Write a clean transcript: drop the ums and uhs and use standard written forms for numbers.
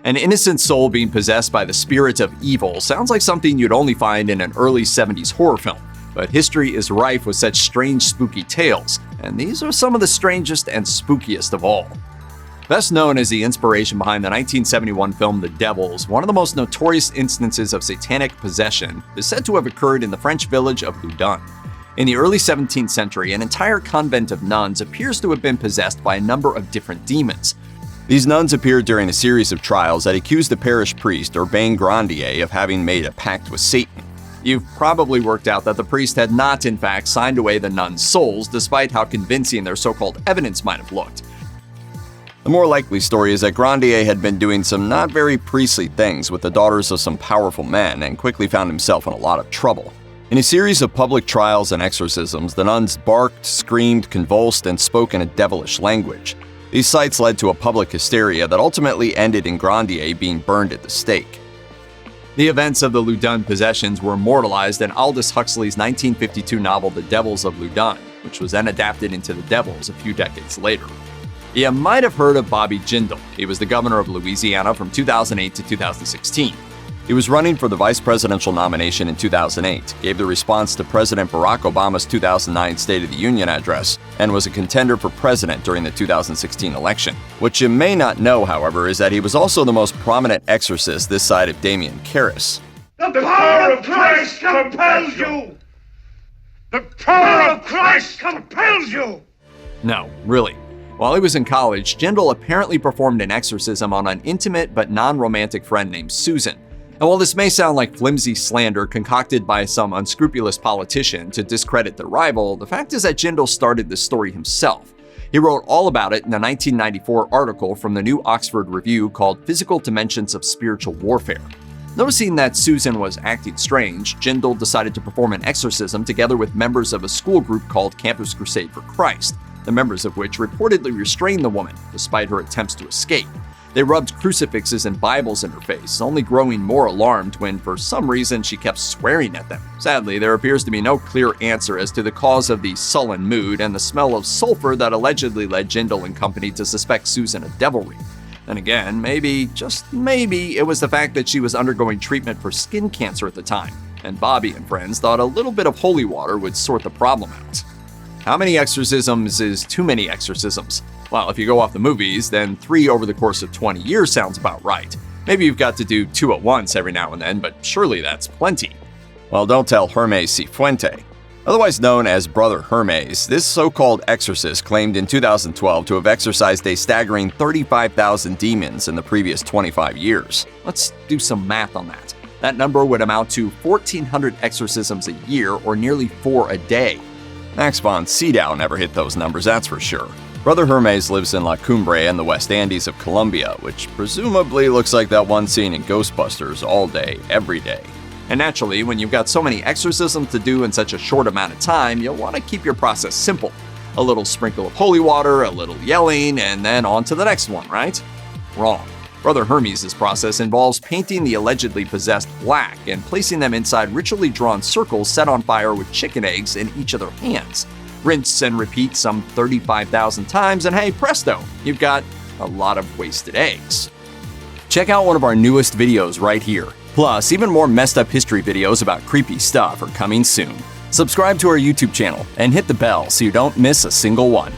An innocent soul being possessed by the spirit of evil sounds like something you'd only find in an early 70s horror film, but history is rife with such strange, spooky tales, and these are some of the strangest and spookiest of all. Best known as the inspiration behind the 1971 film The Devils, one of the most notorious instances of satanic possession is said to have occurred in the French village of Loudun. In the early 17th century, an entire convent of nuns appears to have been possessed by a number of different demons. These nuns appeared during a series of trials that accused the parish priest, Urbain Grandier, of having made a pact with Satan. You've probably worked out that the priest had not, in fact, signed away the nuns' souls, despite how convincing their so-called evidence might have looked. The more likely story is that Grandier had been doing some not very priestly things with the daughters of some powerful men and quickly found himself in a lot of trouble. In a series of public trials and exorcisms, the nuns barked, screamed, convulsed, and spoke in a devilish language. These sights led to a public hysteria that ultimately ended in Grandier being burned at the stake. The events of the Loudun possessions were immortalized in Aldous Huxley's 1952 novel The Devils of Loudun, which was then adapted into The Devils a few decades later. You might have heard of Bobby Jindal. He was the governor of Louisiana from 2008 to 2016. He was running for the vice presidential nomination in 2008, gave the response to President Barack Obama's 2009 State of the Union address, and was a contender for president during the 2016 election. What you may not know, however, is that he was also the most prominent exorcist this side of Damien Karras. The power of Christ compels you! The power of Christ compels you! No, really. While he was in college, Jindal apparently performed an exorcism on an intimate but non-romantic friend named Susan. And while this may sound like flimsy slander concocted by some unscrupulous politician to discredit their rival, the fact is that Jindal started this story himself. He wrote all about it in a 1994 article from the New Oxford Review called Physical Dimensions of Spiritual Warfare. Noticing that Susan was acting strange, Jindal decided to perform an exorcism together with members of a school group called Campus Crusade for Christ, the members of which reportedly restrained the woman despite her attempts to escape. They rubbed crucifixes and Bibles in her face, only growing more alarmed when, for some reason, she kept swearing at them. Sadly, there appears to be no clear answer as to the cause of the sullen mood and the smell of sulfur that allegedly led Jindal and company to suspect Susan of devilry. And again, maybe, just maybe, it was the fact that she was undergoing treatment for skin cancer at the time, and Bobby and friends thought a little bit of holy water would sort the problem out. How many exorcisms is too many exorcisms? Well, if you go off the movies, then 3 over the course of 20 years sounds about right. Maybe you've got to do 2 at once every now and then, but surely that's plenty. Well, don't tell Hermes Cifuentes. Otherwise known as Brother Hermes, this so-called exorcist claimed in 2012 to have exorcised a staggering 35,000 demons in the previous 25 years. Let's do some math on that. That number would amount to 1,400 exorcisms a year, or nearly 4 a day. Max von Sydow never hit those numbers, that's for sure. Brother Hermes lives in La Cumbre in the West Andes of Colombia, which presumably looks like that one scene in Ghostbusters all day, every day. And naturally, when you've got so many exorcisms to do in such a short amount of time, you'll want to keep your process simple. A little sprinkle of holy water, a little yelling, and then on to the next one, right? Wrong. Brother Hermes' process involves painting the allegedly possessed black and placing them inside ritually drawn circles set on fire with chicken eggs in each of their hands. Rinse and repeat some 35,000 times, and hey, presto, you've got a lot of wasted eggs. Check out one of our newest videos right here. Plus, even more messed up history videos about creepy stuff are coming soon. Subscribe to our YouTube channel and hit the bell so you don't miss a single one.